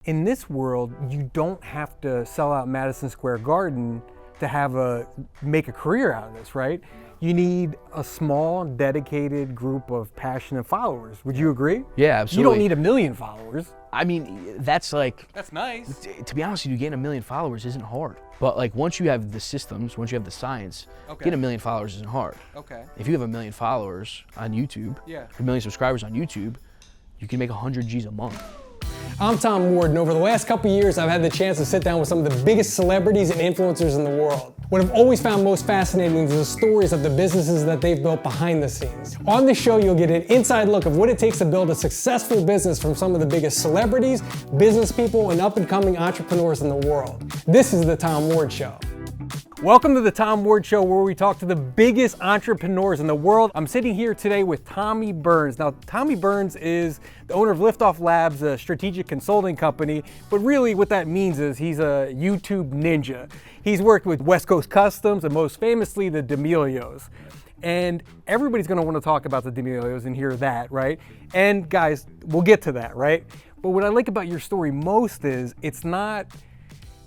In this world, you don't have to sell out Madison Square Garden to make a career out of this, right? You need a small, dedicated group of passionate followers. Would you agree? Yeah, absolutely. You don't need 1 million followers. I mean, that's nice. To be honest with you, getting 1 million followers isn't hard. But like once you have the systems, once you have the science, getting 1 million followers isn't hard. Okay. If you have 1 million followers on YouTube, 1 million subscribers on YouTube, you can make 100 G's a month. I'm Tom Ward, and over the last couple years, I've had the chance to sit down with some of the biggest celebrities and influencers in the world. What I've always found most fascinating is the stories of the businesses that they've built behind the scenes. On this show, you'll get an inside look of what it takes to build a successful business from some of the biggest celebrities, business people, and up-and-coming entrepreneurs in the world. This is The Tom Ward Show. Welcome to the Tom Ward Show, where we talk to the biggest entrepreneurs in the world. I'm sitting here today with Tommy Burns. Now, Tommy Burns is the owner of Liftoff Labs, a strategic consulting company, but really what that means is he's a YouTube ninja. He's worked with West Coast Customs and most famously the D'Amelios. And everybody's gonna wanna talk about the D'Amelios and hear that, right? And guys, we'll get to that, right? But what I like about your story most is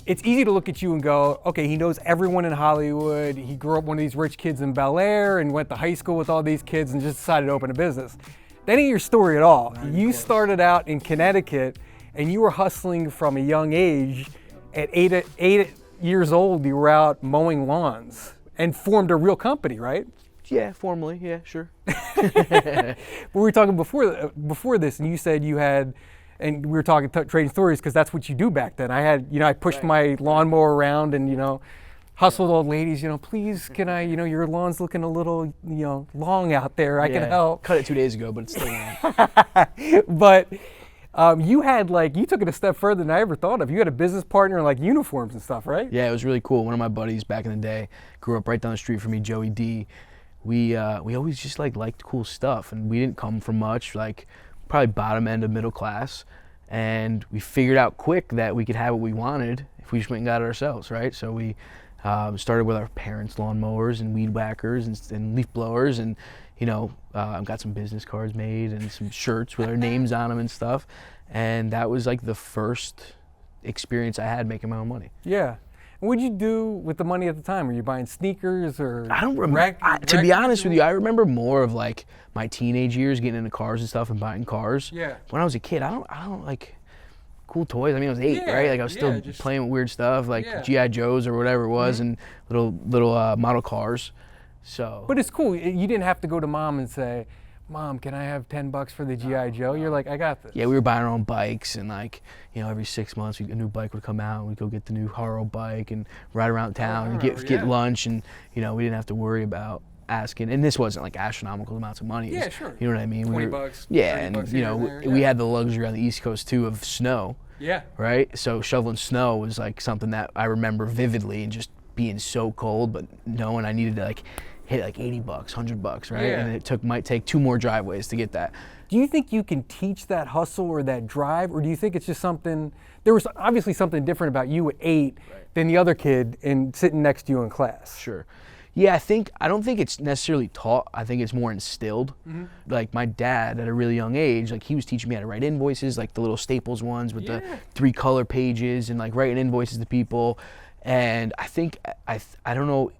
it's easy to look at you and go, okay, he knows everyone in Hollywood. He grew up one of these rich kids in Bel Air and went to high school with all these kids and just decided to open a business. That ain't your story at all. You started out in Connecticut and you were hustling from a young age. At eight years old, you were out mowing lawns and formed a real company, right? Yeah, formally, yeah, sure. We were talking before this, and you said you had, and we were talking trading stories because that's what you do back then. I pushed my lawnmower around and, hustled old ladies, please, can I, your lawn's looking a little, long out there. I can help. Cut it 2 days ago, but it's still long. But you took it a step further than I ever thought of. You had a business partner in like uniforms and stuff, right? Yeah, it was really cool. One of my buddies back in the day grew up right down the street from me, Joey D. We always just liked cool stuff, and we didn't come from much, probably bottom end of middle class, and we figured out quick that we could have what we wanted if we just went and got it ourselves, right? So we started with our parents' lawnmowers and weed whackers and leaf blowers, and got some business cards made and some shirts with our names on them and stuff, and that was like the first experience I had making my own money. Yeah. What'd you do with the money at the time? Were you buying sneakers or? I don't remember. To be honest with you, I remember more of my teenage years, getting into cars and stuff and buying cars. Yeah. When I was a kid, I don't like cool toys. I mean, I was 8, right? I was still playing with weird stuff G.I. Joes or whatever it was, and little model cars. So. But it's cool. You didn't have to go to mom and say, Mom, can I have $10 for the G.I. Joe? You're like, I got this. Yeah, we were buying our own bikes, and every 6 months a new bike would come out, and we'd go get the new Haro bike and ride around town and get lunch, and we didn't have to worry about asking. And this wasn't astronomical amounts of money. Yeah, sure. You know what I mean? $20. Yeah, and we had the luxury on the East Coast too of snow. Yeah. Right. So shoveling snow was something that I remember vividly, and just being so cold, but knowing I needed to hit $80, $100, right? Yeah. And it might take 2 more driveways to get that. Do you think you can teach that hustle or that drive, or do you think it's just something? There was obviously something different about you at 8 than the other kid and sitting next to you in class. Sure. Yeah, I don't think it's necessarily taught. I think it's more instilled. Mm-hmm. My dad at a really young age, he was teaching me how to write invoices, the little Staples ones with the 3 color pages, and writing invoices to people. And I think I don't know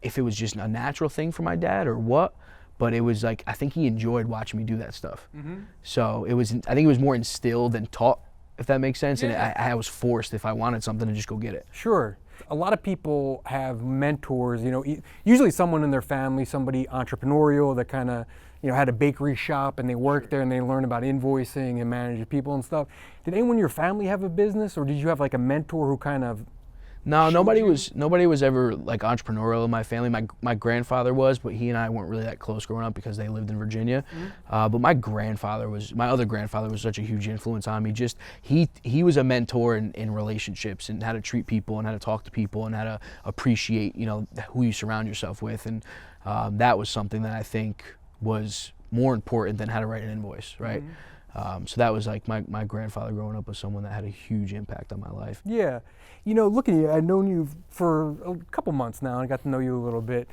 if it was just a natural thing for my dad or what, but it was I think he enjoyed watching me do that stuff. Mm-hmm. So I think it was more instilled than taught, if that makes sense. Yeah. And I was forced, if I wanted something, to just go get it. Sure. A lot of people have mentors, usually someone in their family, somebody entrepreneurial that kind of, had a bakery shop and they work there and they learn about invoicing and managing people and stuff. Did anyone in your family have a business, or did you have a mentor who kind of? No, nobody was ever entrepreneurial in my family. My grandfather was, but he and I weren't really that close growing up because they lived in Virginia. Mm-hmm. But my other grandfather was such a huge influence on me. Just he was a mentor in relationships and how to treat people and how to talk to people and how to appreciate who you surround yourself with, and that was something that I think was more important than how to write an invoice, right? Mm-hmm. So that was my grandfather growing up was someone that had a huge impact on my life. Yeah. Look at you. I've known you for a couple months now, and I got to know you a little bit.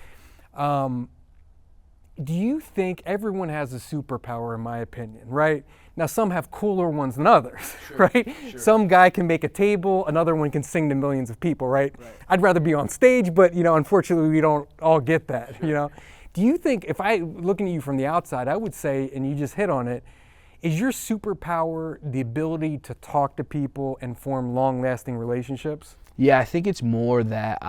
do you think everyone has a superpower, in my opinion, right? Now, some have cooler ones than others, right? Sure. Some guy can make a table, another one can sing to millions of people, right? I'd rather be on stage, but unfortunately, we don't all get that, Do you think, if looking at you from the outside, I would say, and you just hit on it, is your superpower the ability to talk to people and form long-lasting relationships? Yeah, I think it's more that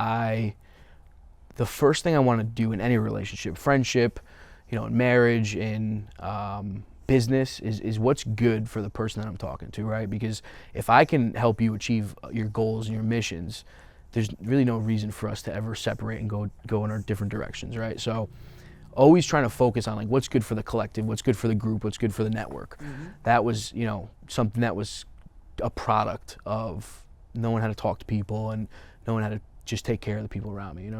the first thing I want to do in any relationship, friendship, in marriage, in business, is what's good for the person that I'm talking to, right? Because if I can help you achieve your goals and your missions, there's really no reason for us to ever separate and go in our different directions, right? So always trying to focus on like what's good for the collective, what's good for the group, what's good for the network. That was, something that was a product of knowing how to talk to people and knowing how to just take care of the people around me,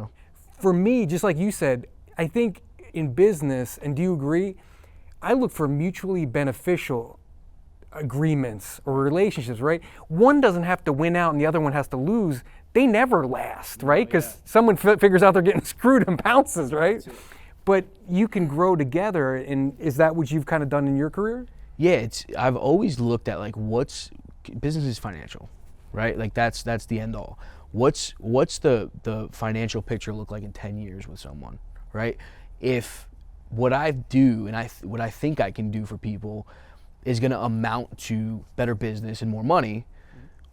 For me, just like you said, I think in business, and do you agree, I look for mutually beneficial agreements or relationships, right? One doesn't have to win out and the other one has to lose. They never last, right? Because someone figures out they're getting screwed and bounces, right? But you can grow together, and is that what you've kind of done in your career? Yeah, I've always looked at like business is financial, right? Like that's the end all. What's the financial picture look like in 10 years with someone, right? If what I do and what I think I can do for people is going to amount to better business and more money,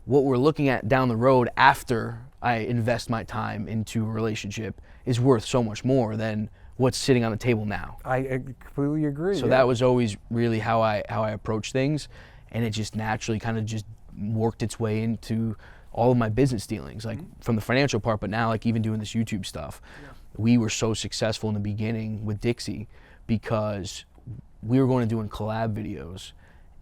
what we're looking at down the road after I invest my time into a relationship is worth so much more than what's sitting on the table now. I completely agree. So that was always really how I approach things, and it just naturally kind of just worked its way into all of my business dealings, like from the financial part, but now like even doing this YouTube stuff. We were so successful in the beginning with Dixie because we were going to doing collab videos,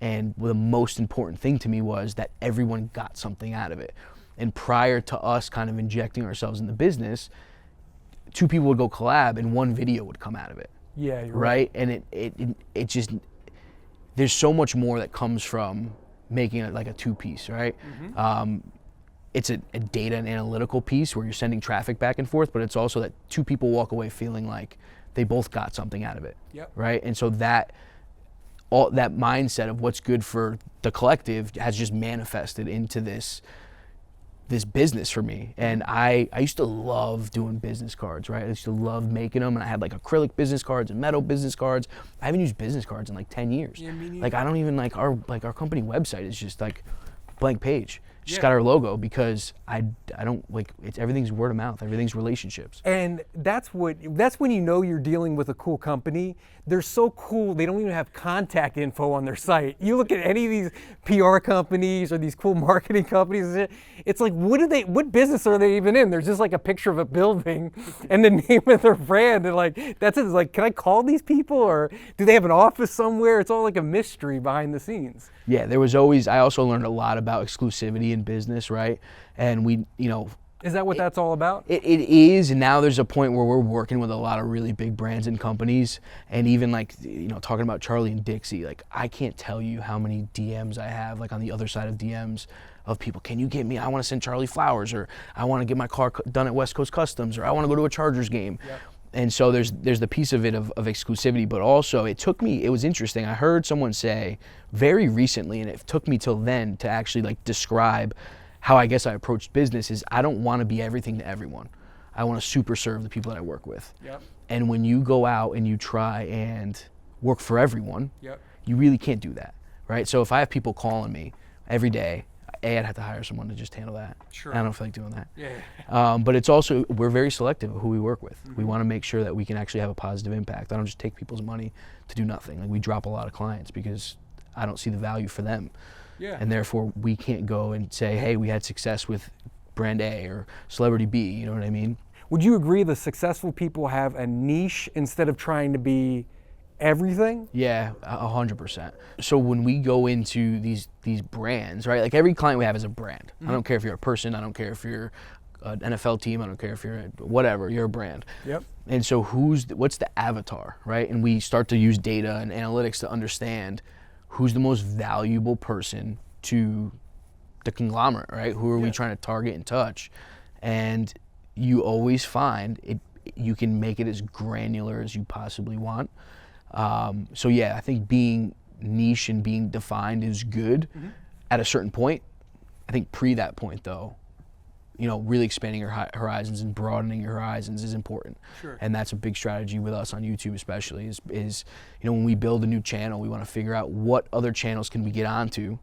and the most important thing to me was that everyone got something out of it. And prior to us kind of injecting ourselves in the business, two people would go collab and one video would come out of it. Yeah, you're right. And it just, there's so much more that comes from making it like a two-piece, right? It's a data and analytical piece where you're sending traffic back and forth, but it's also that two people walk away feeling like they both got something out of it, right? And so that mindset of what's good for the collective has just manifested into this business for me. And I used to love doing business cards, right? I used to love making them, and I had like acrylic business cards and metal business cards. I haven't used business cards in like 10 years. Yeah, me neither. Like I don't even our company website is just like blank page. Just got our logo because I don't like everything's word of mouth, everything's relationships. And that's when you're dealing with a cool company. They're so cool, they don't even have contact info on their site. You look at any of these PR companies or these cool marketing companies, it's like what business are they even in? There's just like a picture of a building and the name of their brand, and like that's it. It's like, can I call these people, or do they have an office somewhere? It's all like a mystery behind the scenes. Yeah, I also learned a lot about exclusivity in business, right? And is that what that's all about? It is, and now there's a point where we're working with a lot of really big brands and companies, and even like, talking about Charlie and Dixie, like I can't tell you how many DMs I have, like on the other side of DMs, of people, can you get me, I want to send Charlie flowers, or I want to get my car done at West Coast Customs, or I want to go to a Chargers game. And so there's the piece of it of exclusivity, but also it was interesting. I heard someone say very recently, and it took me till then to actually like describe how I guess I approached business, is I don't want to be everything to everyone. I want to super serve the people that I work with. And when you go out and you try and work for everyone, you really can't do that, right? So if I have people calling me every day, I'd have to hire someone to just handle that. Sure. I don't feel like doing that. But it's also, we're very selective of who we work with. We want to make sure that we can actually have a positive impact. I don't just take people's money to do nothing. Like we drop a lot of clients because I don't see the value for them. And therefore we can't go and say, hey, we had success with brand A or celebrity B, you know what I mean? Would you agree the successful people have a niche instead of trying to be everything? Yeah, 100%. So when we go into these brands, right? Like every client we have is a brand. I don't care if you're a person, I don't care if you're an NFL team, I don't care if you're whatever, you're a brand. And so what's the avatar, right? And we start to use data and analytics to understand who's the most valuable person to the conglomerate, right? Who are we trying to target and touch? And you always find you can make it as granular as you possibly want. So yeah, I think being niche and being defined is good at a certain point. I think pre that point though, you know, really expanding your horizons and broadening your horizons is important. Sure. And that's a big strategy with us on YouTube especially is you know, when we build a new channel, we want to figure out what other channels can we get onto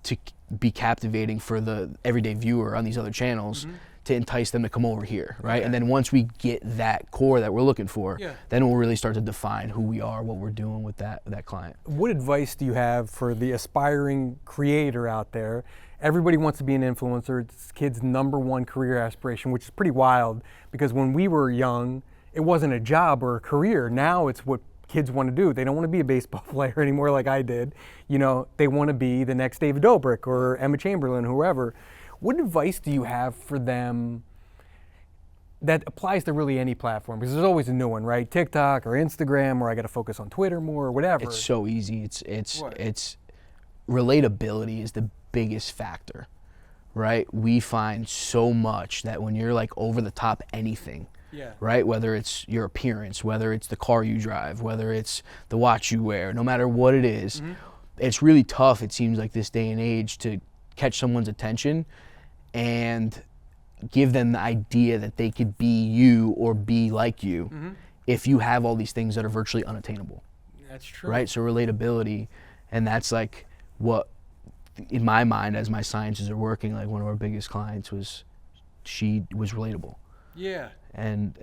to be captivating for the everyday viewer on these other channels to entice them to come over here, right? Okay. And then once we get that core that we're looking for, Yeah. then we'll really start to define who we are, what we're doing with that client. What advice do you have for the aspiring creator out there? Everybody wants to be an influencer. It's kids' #1 career aspiration, which is pretty wild because when we were young, it wasn't a job or a career. Now it's what kids want to do. They don't want to be a baseball player anymore like I did. You know, they want to be the next David Dobrik or Emma Chamberlain, whoever. What advice do you have for them that applies to really any platform? Because there's always a new one, right? TikTok or Instagram, or I got to focus on Twitter more or whatever. It's so easy. What? It's relatability is the biggest factor, right? We find so much that when you're like over the top anything, Yeah. right? Whether it's your appearance, whether it's the car you drive, whether it's the watch you wear, no matter what it is, it's really tough, it seems like this day and age, to catch someone's attention and give them the idea that they could be you or be like you if you have all these things that are virtually unattainable. That's true. Right? So relatability, and that's like what, in my mind, as my sciences are working, like one of our biggest clients she was relatable. Yeah. And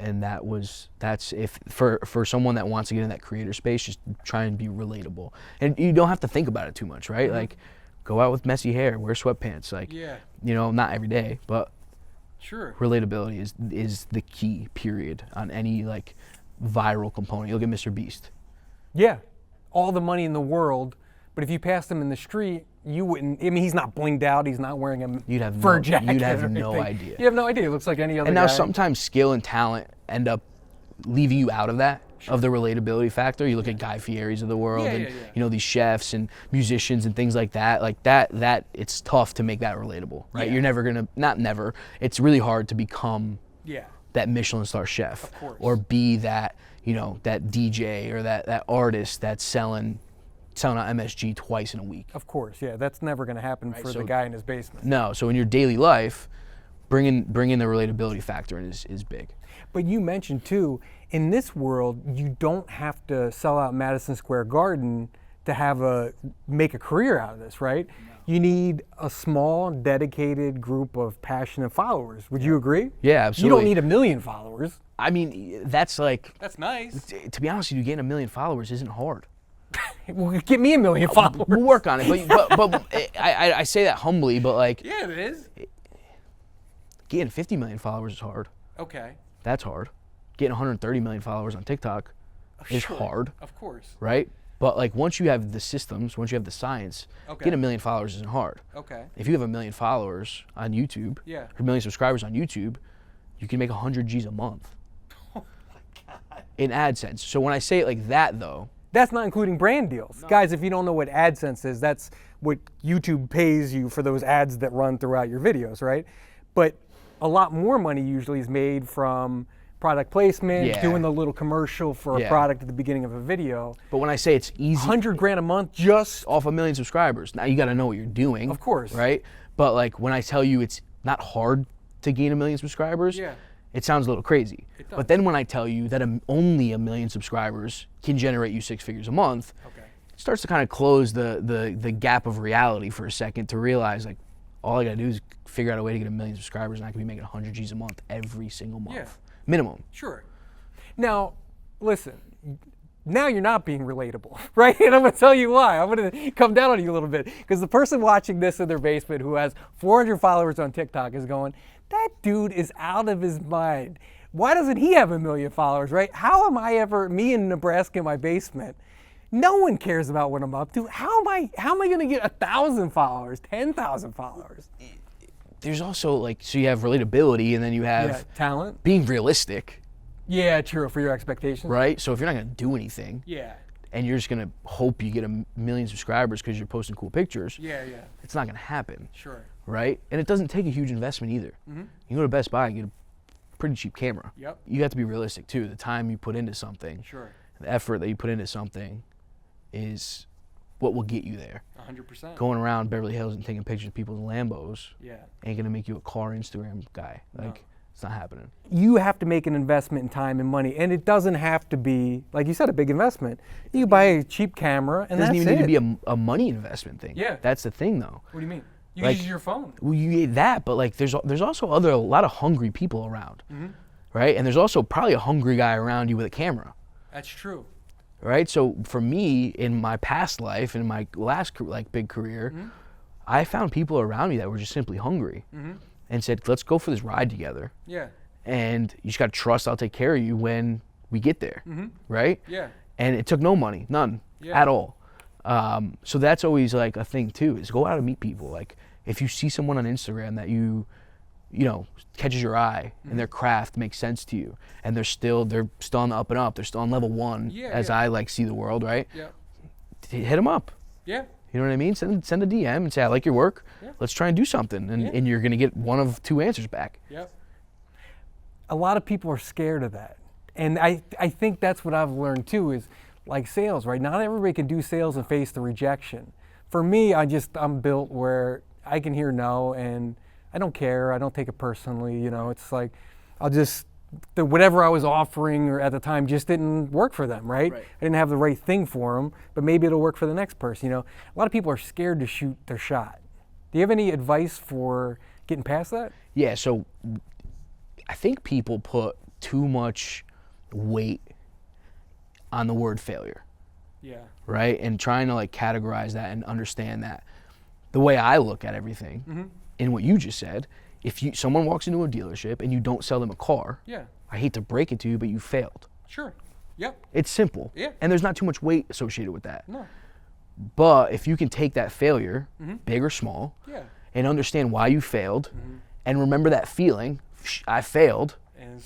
that's if for someone that wants to get in that creator space, just try and be relatable. And you don't have to think about it too much, right? Like, go out with messy hair, wear sweatpants, like, Yeah. you know, not every day, but Sure. relatability is the key, period, on any like viral component. You'll get Mr. Beast. Yeah. All the money in the world, but if you passed him in the street, you wouldn't. I mean, he's not blinged out. He's not wearing a You'd have fur no- jacket. you'd have or no anything. idea. You have no idea. It looks like any other And now guy. sometimes skill and talent end up leaving you out of that, of the relatability factor. You look at Guy Fieri's of the world, Yeah, and yeah, yeah. you know, these chefs and musicians and things like that it's tough to make that relatable, right? Yeah. You're never gonna, not never, it's really hard to become Yeah. that Michelin star chef, Of course. or be that, you know, that DJ or that artist that's selling out MSG twice in a week. Of course. Yeah. That's never going to happen for so- the guy in his basement. No, so in your daily life, bringing the relatability factor in is big. But you mentioned too, in this world, you don't have to sell out Madison Square Garden to make a career out of this, right? No. You need a small, dedicated group of passionate followers. Would you agree? Yeah, absolutely. You don't need 1 million followers. I mean, that's like, That's nice. to be honest with you, getting 1 million followers isn't hard. Well, get me 1 million followers. We'll work on it, but I say that humbly, but like, Yeah, it is. getting 50 million followers is hard. Okay. That's hard. Getting 130 million followers on TikTok is Sure. hard, Of course. right? But like, once you have the systems, once you have the science, Okay. getting 1 million followers isn't hard. Okay. If you have 1 million followers on YouTube, Yeah. or 1 million subscribers on YouTube, you can make 100 G's a month. Oh my God. In AdSense. So when I say it like that, though, That's not including brand deals. Guys, if you don't know what AdSense is, that's what YouTube pays you for those ads that run throughout your videos, right? But a lot more money usually is made from product placement, Yeah. doing the little commercial for a Yeah. product at the beginning of a video. but when I say it's easy, 100 grand a month just off 1 million subscribers. Now you got to know what you're doing. Of course. Right? But like, when I tell you it's not hard to gain 1 million subscribers, Yeah. it sounds a little crazy. It does. But then when I tell you that only 1 million subscribers can generate you 6 figures a month, Okay. it starts to kind of close the gap of reality for a second, to realize like, all I got to do is figure out a way to get 1 million subscribers, and I can be making 100 G's a month every single month. Yeah. Minimum. Sure. Now, listen, now you're not being relatable, right? And I'm going to tell you why. I'm going to come down on you a little bit, because the person watching this in their basement who has 400 followers on TikTok is going, that dude is out of his mind. Why doesn't he have 1 million followers, right? How am I ever, me in Nebraska in my basement, no one cares about what I'm up to. How am I going to get 1,000 followers, 10,000 followers? There's also like, so you have relatability, and then you have Yeah, talent. being realistic, Yeah, true, for your expectations. right? So if you're not going to do anything, Yeah, and you're just gonna hope you get 1 million subscribers because you're posting cool pictures, yeah, it's not gonna happen, sure. right? And it doesn't take a huge investment either. You can go to Best Buy and get a pretty cheap camera. Yep. You have to be realistic too. The time you put into something, Sure. the effort that you put into something is what will get you there. 100%. Going around Beverly Hills and taking pictures of people's Lambos Yeah. ain't gonna make you a car Instagram guy. Like, it's not happening. You have to make an investment in time and money, and it doesn't have to be, like you said, a big investment. You can buy a cheap camera, and It doesn't that's even need it. to be a money investment thing. Yeah. That's the thing, though. What do you mean? You Like- use your phone. Well, you get that, but like, there's also a lot of hungry people around, right? And there's also probably a hungry guy around you with a camera, That's true. right? So for me, in my past life, in my last big career, I found people around me that were just simply hungry, and said, "Let's go for this ride together." Yeah. And you just got to trust I'll take care of you when we get there, right? Yeah. And it took no money, none Yeah. at all. So that's always like a thing too, is go out and meet people. Like if you see someone on Instagram that you know, catches your eye and their craft makes sense to you, and they're still on the up and up, they're still on level 1 as I like see the world, right? Yeah. Hit them up. Yeah. You know what I mean? Send a DM and say, I like your work. Yeah. Let's try and do something. And you're going to get one of 2 answers back. Yep. A lot of people are scared of that. And I think that's what I've learned too, is like sales, right? Not everybody can do sales and face the rejection. For me, I'm built where I can hear no and I don't care. I don't take it personally. You know, it's like whatever I was offering or at the time just didn't work for them, right? I didn't have the right thing for them, but maybe it'll work for the next person. You know, a lot of people are scared to shoot their shot. Do you have any advice for getting past that? Yeah, so I think people put too much weight on the word failure, Yeah. right? And trying to like categorize that and understand that the way I look at everything in what you just said, if someone walks into a dealership and you don't sell them a car, Yeah. I hate to break it to you, but you failed. Sure. Yep. It's simple. Yeah. And there's not too much weight associated with that. No. But if you can take that failure, big or small, Yeah. and understand why you failed, and remember that feeling, I failed,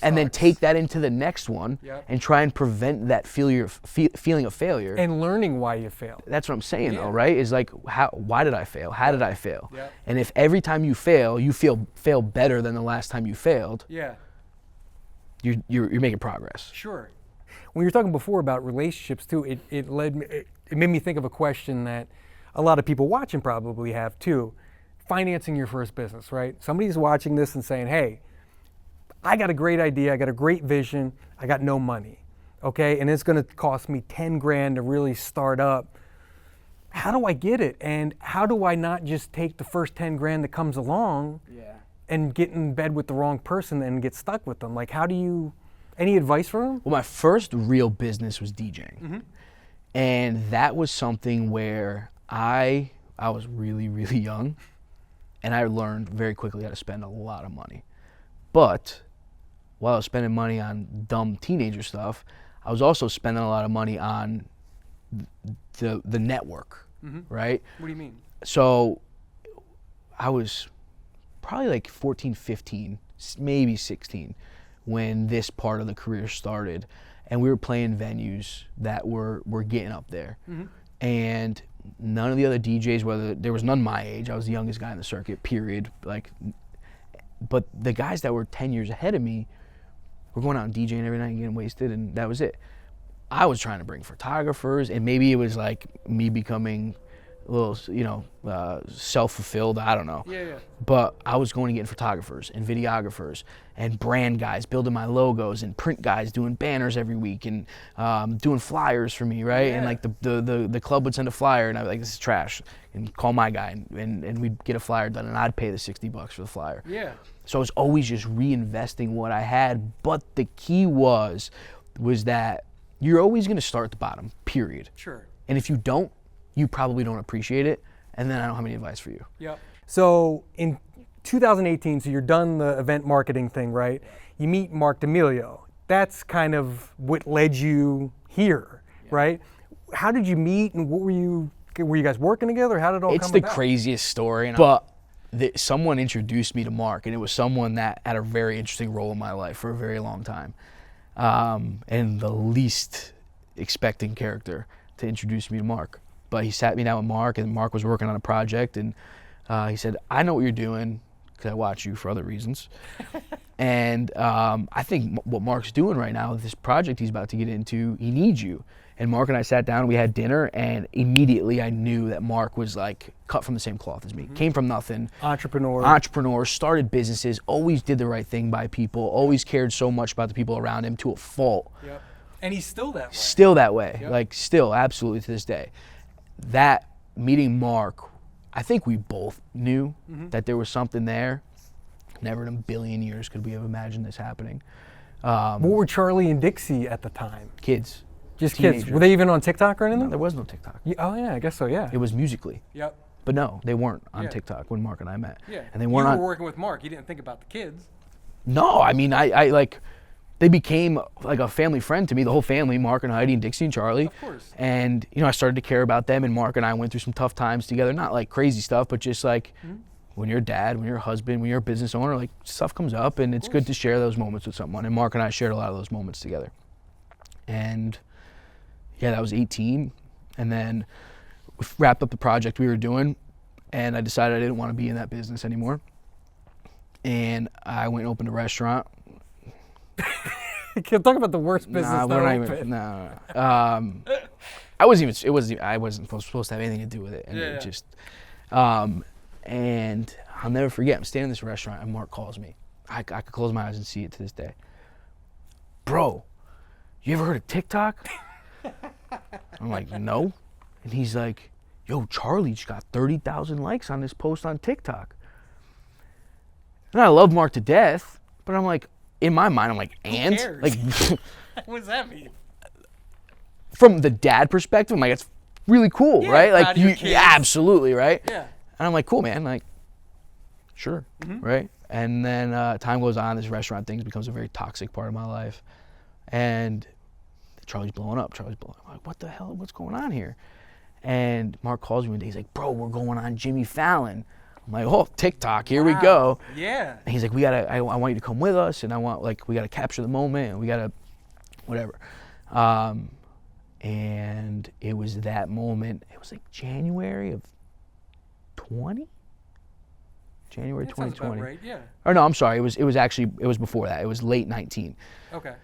and then sucks. take that into the next one, Yep. and try and prevent that feeling of failure. And learning why you failed. That's what I'm saying, Yeah. though, right? Is like, why did I fail? How did I fail? Yep. And if every time you fail, you fail better than the last time you failed, Yeah. you're making progress. Sure. When you were talking before about relationships too, it made me think of a question that a lot of people watching probably have too. Financing your first business, right? Somebody's watching this and saying, hey, I got a great idea, I got a great vision, I got no money, okay? And it's gonna cost me 10 grand to really start up. How do I get it? And how do I not just take the first 10 grand that comes along and get in bed with the wrong person and get stuck with them? Like, any advice for them? Well, my first real business was DJing. And that was something where I was really, really young, and I learned very quickly how to spend a lot of money. But while I was spending money on dumb teenager stuff, I was also spending a lot of money on the network, right? What do you mean? So I was probably like 14, 15, maybe 16 when this part of the career started, and we were playing venues that were getting up there. And none of the other DJs, there was none my age, I was the youngest guy in the circuit, period. But the guys that were 10 years ahead of me were going out and DJing every night and getting wasted, and that was it. I was trying to bring photographers, and maybe it was like me becoming a little, self-fulfilled, I don't know. Yeah. But I was going to get photographers and videographers and brand guys building my logos and print guys doing banners every week and doing flyers for me, right? Yeah. And like the club would send a flyer and I'd be like, this is trash, and call my guy and we'd get a flyer done and I'd pay the $60 for the flyer. Yeah. So I was always just reinvesting what I had, but the key was that you're always gonna start at the bottom, period. Sure. And if you don't, you probably don't appreciate it, and then I don't have any advice for you. Yep. So in 2018, so you're done the event marketing thing, right? You meet Mark D'Amelio. That's kind of what led you here, right? How did you meet, and were you guys working together? How did it all come about? It's the craziest story, but someone introduced me to Mark, and it was someone that had a very interesting role in my life for a very long time, and the least expecting character to introduce me to Mark. But he sat me down with Mark, and Mark was working on a project, and he said, I know what you're doing, because I watch you for other reasons. And I think what Mark's doing right now, this project he's about to get into, he needs you. And Mark and I sat down, we had dinner, and immediately I knew that Mark was like cut from the same cloth as me. Came from nothing. Entrepreneur, started businesses, always did the right thing by people, always cared so much about the people around him to a fault. Yep. And he's still that way. Still that way, Yep. like still, absolutely to this day. That meeting Mark, I think we both knew that there was something there. Never in a billion years could we have imagined this happening. What were Charlie and Dixie at the time? Kids. Just Teenagers. kids. Were they even on TikTok or anything? No, there was no TikTok. Oh yeah, I guess so. Yeah. It was Musically. Yep. But no, they weren't on Yeah. TikTok when Mark and I met. Yeah. And they weren't you on. were working with Mark. You didn't think about the kids. No, I mean, I like, they became like a family friend to me, the whole family, Mark and Heidi and Dixie and Charlie. Of course. And, you know, I started to care about them, and Mark and I went through some tough times together, not like crazy stuff, but just like when you're a dad, when you're a husband, when you're a business owner, like stuff comes up, and it's good to share those moments with someone. And Mark and I shared a lot of those moments together. And yeah, that was 18. And then we wrapped up the project we were doing, and I decided I didn't want to be in that business anymore. And I went and opened a restaurant. Talk about the worst business Nah, that we're not opened. even. No. I wasn't supposed to have anything to do with it, and it just. And I'll never forget. I'm standing in this restaurant, and Mark calls me. I could close my eyes and see it to this day. Bro, you ever heard of TikTok? I'm like, no. And he's like, yo, Charlie just got 30,000 likes on this post on TikTok. And I love Mark to death, but I'm like, in my mind, I'm like, and? cares? Like, What does that mean? from the dad perspective, I'm like, it's really cool, Yeah, right? proud Like, of your kids. yeah, absolutely, right? Yeah. And I'm like, cool, man. Like, sure, right? And then time goes on, this restaurant thing becomes a very toxic part of my life. And Charlie's blowing up. I'm like, what the hell? What's going on here? And Mark calls me one day. He's like, bro, we're going on Jimmy Fallon. I'm like, oh, TikTok, here we go. Yeah. And he's like, I want you to come with us, and we gotta capture the moment, and we gotta, whatever. And it was that moment. It was like January of 2020. January That sounds 2020. about right. Yeah. Or no, I'm sorry. It was before that. It was late 19. Okay.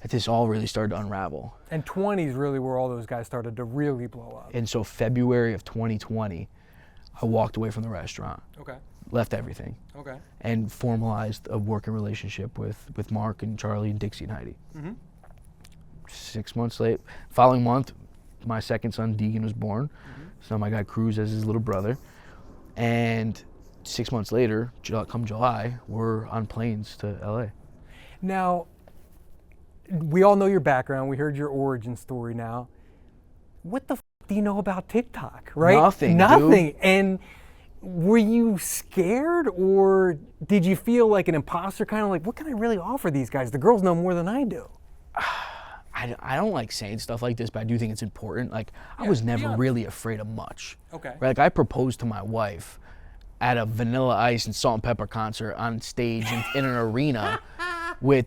That this all really started to unravel. And 20s really where all those guys started to really blow up. And so February of 2020, I walked away from the restaurant, Okay. left everything, Okay. and formalized a working relationship with Mark and Charlie and Dixie and Heidi. 6 months late, following month, my second son Deegan was born. So my guy Cruz as his little brother, and 6 months later, come July, we're on planes to LA. Now, we all know your background. We heard your origin story now. What the do you know about TikTok, right? Nothing, Nothing. dude. And were you scared, or did you feel like an imposter, kind of like, what can I really offer these guys? The girls know more than I do. I don't like saying stuff like this, but I do think it's important. Like, I was never really afraid of much. Okay. Right? Like, I proposed to my wife at a Vanilla Ice and Salt and Pepper concert on stage in an arena with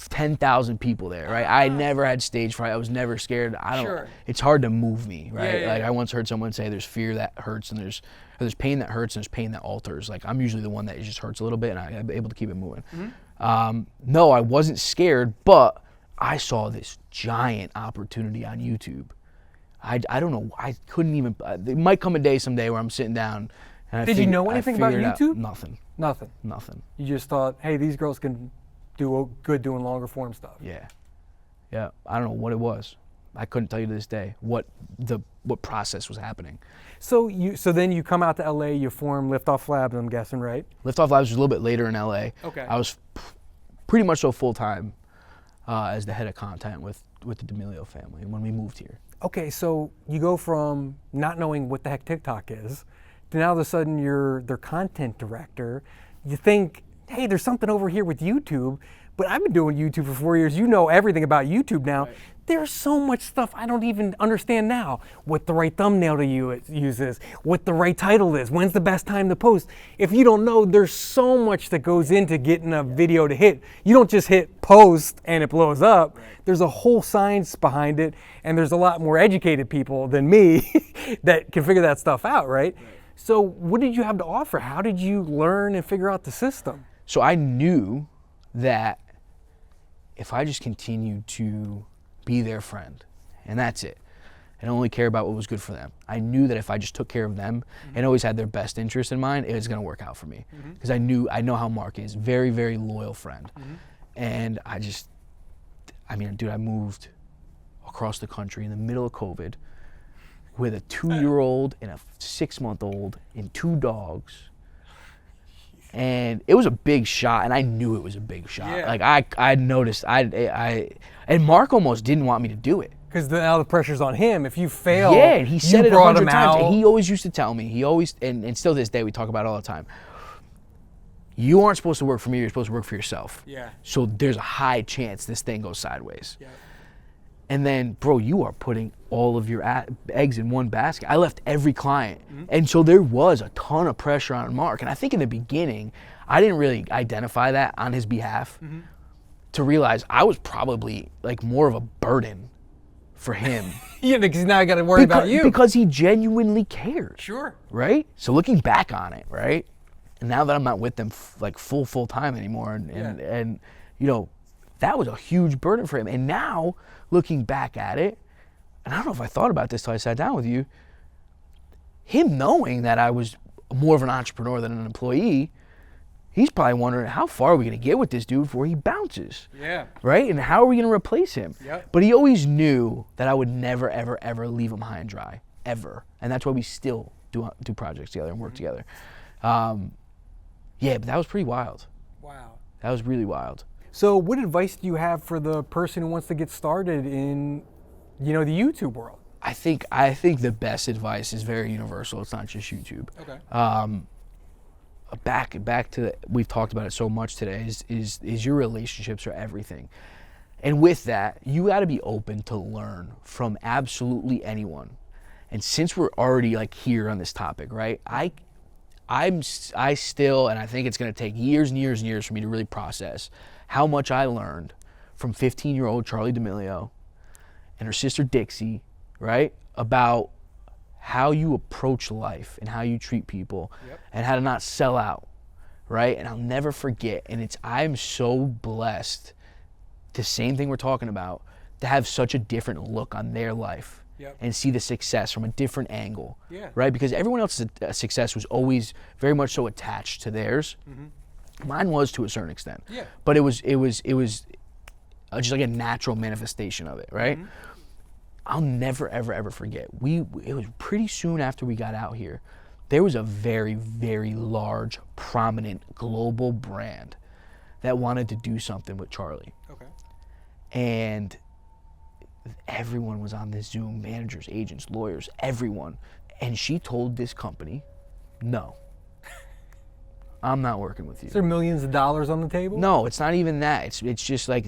10,000 people there, right? I never had stage fright. I was never scared. Sure. It's hard to move me, right? Yeah, like, yeah. I once heard someone say there's fear that hurts and there's pain that hurts and there's pain that alters. Like, I'm usually the one that just hurts a little bit, and I'm able to keep it moving. No, I wasn't scared, but I saw this giant opportunity on YouTube. I don't know. I couldn't even. There might come a day someday where I'm sitting down. And Did you know anything about YouTube? Nothing. Nothing. You just thought, hey, these girls can do good doing longer form stuff. Yeah. I don't know what it was. I couldn't tell you to this day what process was happening. So then you come out to LA, you form Liftoff Labs, I'm guessing, right? Liftoff Labs was a little bit later in LA. Okay. I was pretty much so full time as the head of content with the D'Amelio family when we moved here. Okay, so you go from not knowing what the heck TikTok is to now all of a sudden you're their content director. You think, hey, there's something over here with YouTube, but I've been doing YouTube for 4 years. You know everything about YouTube now. Right. There's so much stuff I don't even understand now. What the right thumbnail to use is, what the right title is, when's the best time to post. If you don't know, there's so much that goes into getting a video to hit. You don't just hit post and it blows up. Right. There's a whole science behind it, and there's a lot more educated people than me that can figure that stuff out, right? So what did you have to offer? How did you learn and figure out the system? So I knew that if I just continued to be their friend, and that's it, and only care about what was good for them, I knew that if I just took care of them and always had their best interest in mind, it was going to work out for me. Because I know how Mark is, very, very loyal friend. And I mean, dude, I moved across the country in the middle of COVID with a 2-year-old and a 6-month-old and 2 dogs. And it was a big shot, and I knew it was a big shot. Yeah. Like I noticed, and Mark almost didn't want me to do it. Because now the pressure's on him. If you fail, Yeah, and he said it brought 100 him times. out. And he always used to tell me, and still to this day we talk about it all the time, you aren't supposed to work for me, you're supposed to work for yourself. Yeah. So there's a high chance this thing goes sideways. Yeah. And then, bro, you are putting all of your eggs in one basket. I left every client. And so there was a ton of pressure on Mark. And I think in the beginning, I didn't really identify that on his behalf to realize I was probably like more of a burden for him. Yeah, because now I got to worry about you. Because he genuinely cared. Sure. Right? So looking back on it, right? And now that I'm not with them like full time anymore, and you know, that was a huge burden for him. And now looking back at it, and I don't know if I thought about this till I sat down with you, him knowing that I was more of an entrepreneur than an employee, he's probably wondering, how far are we going to get with this dude before he bounces? Yeah. Right? And how are we going to replace him? Yep. But he always knew that I would never, ever, ever leave him high and dry, ever. And that's why we still do projects together and work together. Yeah, but that was pretty wild. Wow. That was really wild. So what advice do you have for the person who wants to get started in, the YouTube world? I think the best advice is very universal. It's not just YouTube. Okay. Back to we've talked about it so much today. Is your relationships are everything, and with that, you got to be open to learn from absolutely anyone. And since we're already like here on this topic, right? I still, and I think it's going to take years and years and years for me to really process how much I learned from 15-year-old Charlie D'Amelio and her sister Dixie, right? About how you approach life and how you treat people and how to not sell out, right? And I'll never forget, and I'm so blessed, the same thing we're talking about, to have such a different look on their life. And see the success from a different angle, right? Because everyone else's success was always very much so attached to theirs. Mine was to a certain extent, but it was just like a natural manifestation of it, right? I'll never ever ever forget. It was pretty soon after we got out here. There was a very, very large, prominent global brand that wanted to do something with Charlie. Okay. And everyone was on this Zoom, managers, agents, lawyers, everyone. And she told this company, no, I'm not working with you. Is there millions of dollars on the table? No, it's not even that. It's just like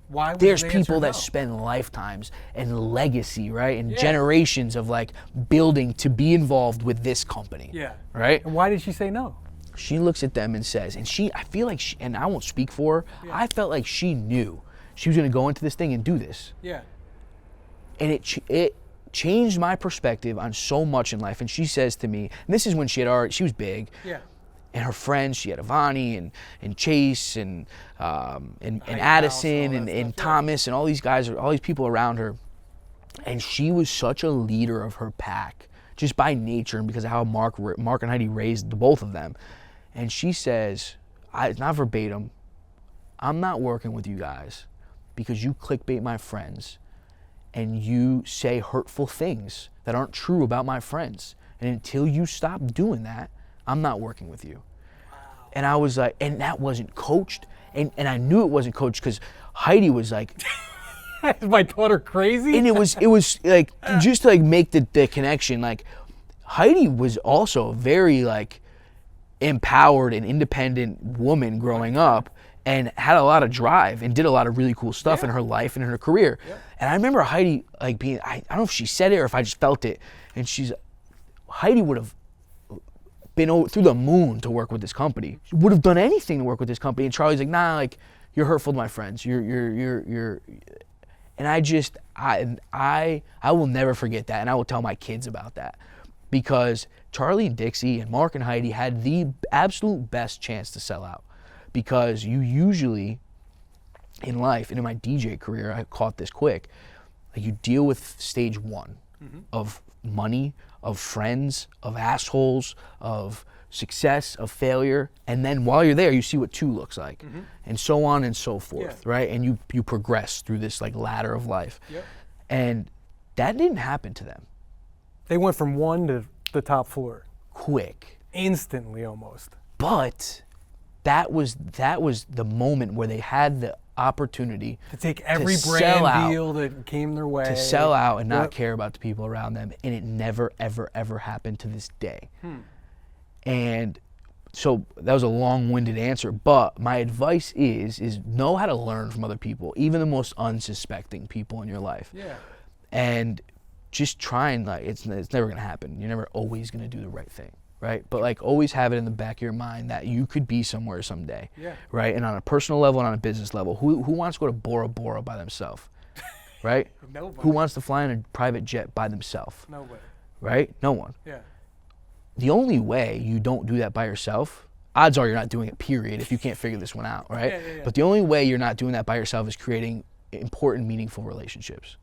Why there's the people answer that no? spend lifetimes and legacy, right? And generations of like building to be involved with this company. Yeah. Right? And why did she say no? She looks at them and says, and I feel like and I won't speak for her, I felt like she knew she was going to go into this thing and do this. Yeah. And it changed my perspective on so much in life. And she says to me, and this is when she was big. Yeah. And her friends, she had Ivani and Chase and Addison and Thomas and all these guys, all these people around her. And she was such a leader of her pack, just by nature and because of how Mark and Heidi raised the both of them. And she says, it's not verbatim, I'm not working with you guys because you clickbait my friends and you say hurtful things that aren't true about my friends. And until you stop doing that, I'm not working with you. Wow. And I was like, and that wasn't coached. And I knew it wasn't coached because Heidi was like, is my daughter crazy? And it was like, just to like make the connection, like Heidi was also a very like empowered and independent woman growing up and had a lot of drive and did a lot of really cool stuff in her life and in her career. Yeah. And I remember Heidi like being, I don't know if she said it or if I just felt it. And Heidi would have been through the moon to work with this company. She would have done anything to work with this company. And Charlie's like, nah, like you're hurtful to my friends. You're and I will never forget that, and I will tell my kids about that, because Charlie and Dixie and Mark and Heidi had the absolute best chance to sell out, because you usually in life, and in my DJ career, I caught this quick, like you deal with stage one of money, of friends, of assholes, of success, of failure, and then while you're there, you see what 2 looks like, and so on and so forth, right? And you progress through this like ladder of life. And that didn't happen to them. They went from 1 to the top floor. Quick. Instantly almost. But that was the moment where they had the opportunity to take every to brand deal that came their way. To sell out and not care about the people around them. And it never, ever, ever happened to this day. And so that was a long-winded answer, but my advice is know how to learn from other people, even the most unsuspecting people in your life. And just try and like, it's never gonna happen. You're never always gonna do the right thing, right? But like always have it in the back of your mind that you could be somewhere someday, right? And on a personal level and on a business level, who wants to go to Bora Bora by themselves, right? Nobody. Who wants to fly in a private jet by themselves? Nobody. Right? No one. The only way you don't do that by yourself, odds are you're not doing it, period, if you can't figure this one out, right? But the only way you're not doing that by yourself is creating important, meaningful relationships.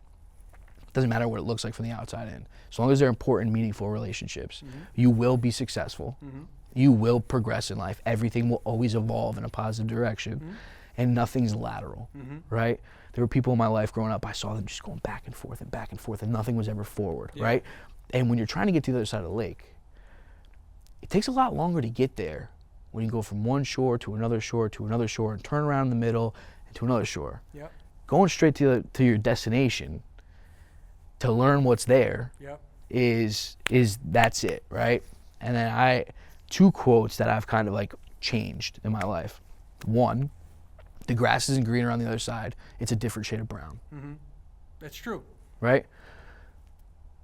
It doesn't matter what it looks like from the outside in. As long as they're important, meaningful relationships, you will be successful. You will progress in life. Everything will always evolve in a positive direction, and nothing's lateral, right? There were people in my life growing up, I saw them just going back and forth, and nothing was ever forward, right? And when you're trying to get to the other side of the lake, it takes a lot longer to get there when you go from one shore to another shore to another shore and turn around in the middle and to another shore. Going straight to your destination to learn what's there is that's it, right? And then 2 quotes that I've kind of like changed in my life. 1, the grass isn't greener on the other side, it's a different shade of brown. That's true. Right?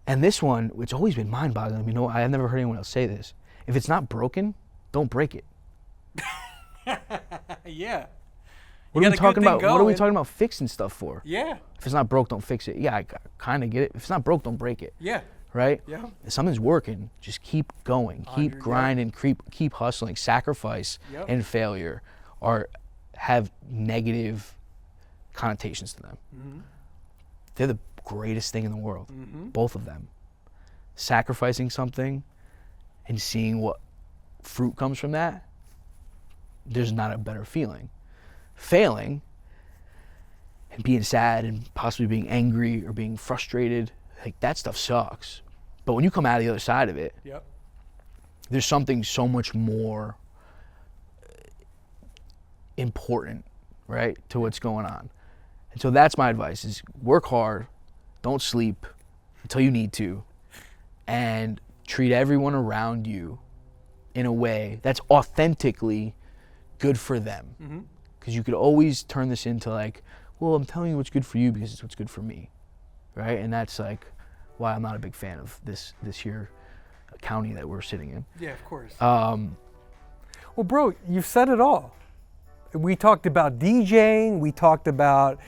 And this one, it's always been mind-boggling. You know, I've never heard anyone else say this. If it's not broken, don't break it. What are we talking about? What are we talking about fixing stuff for? If it's not broke, don't fix it. I kind of get it. If it's not broke, don't break it. Right? If something's working, just keep going, keep grinding, keep hustling. Sacrifice and failure have negative connotations to them. They're the greatest thing in the world, both of them. Sacrificing something and seeing what fruit comes from that, there's not a better feeling. Failing and being sad and possibly being angry or being frustrated, like that stuff sucks. But when you come out of the other side of it, there's something so much more important, right, to what's going on. And so that's my advice is work hard, don't sleep until you need to, and treat everyone around you in a way that's authentically good for them. Because you could always turn this into like, well, I'm telling you what's good for you because it's what's good for me, right? And that's like why I'm not a big fan of this here county that we're sitting in. Of course. Well, bro, you've said it all. We talked about DJing. We talked about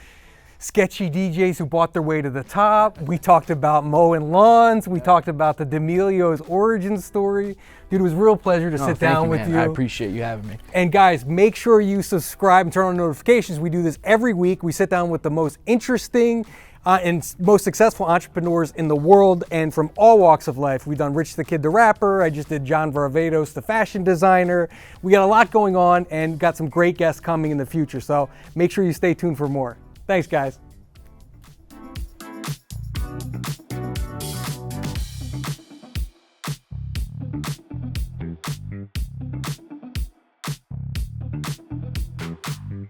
sketchy DJs who bought their way to the top. We talked about mowing lawns. We talked about the D'Amelio's origin story. Dude, it was a real pleasure to sit down with you. I appreciate you having me. And guys, make sure you subscribe and turn on notifications. We do this every week. We sit down with the most interesting and most successful entrepreneurs in the world and from all walks of life. We've done Rich the Kid the Rapper. I just did John Varvatos, the fashion designer. We got a lot going on and got some great guests coming in the future. So make sure you stay tuned for more. Thanks, guys.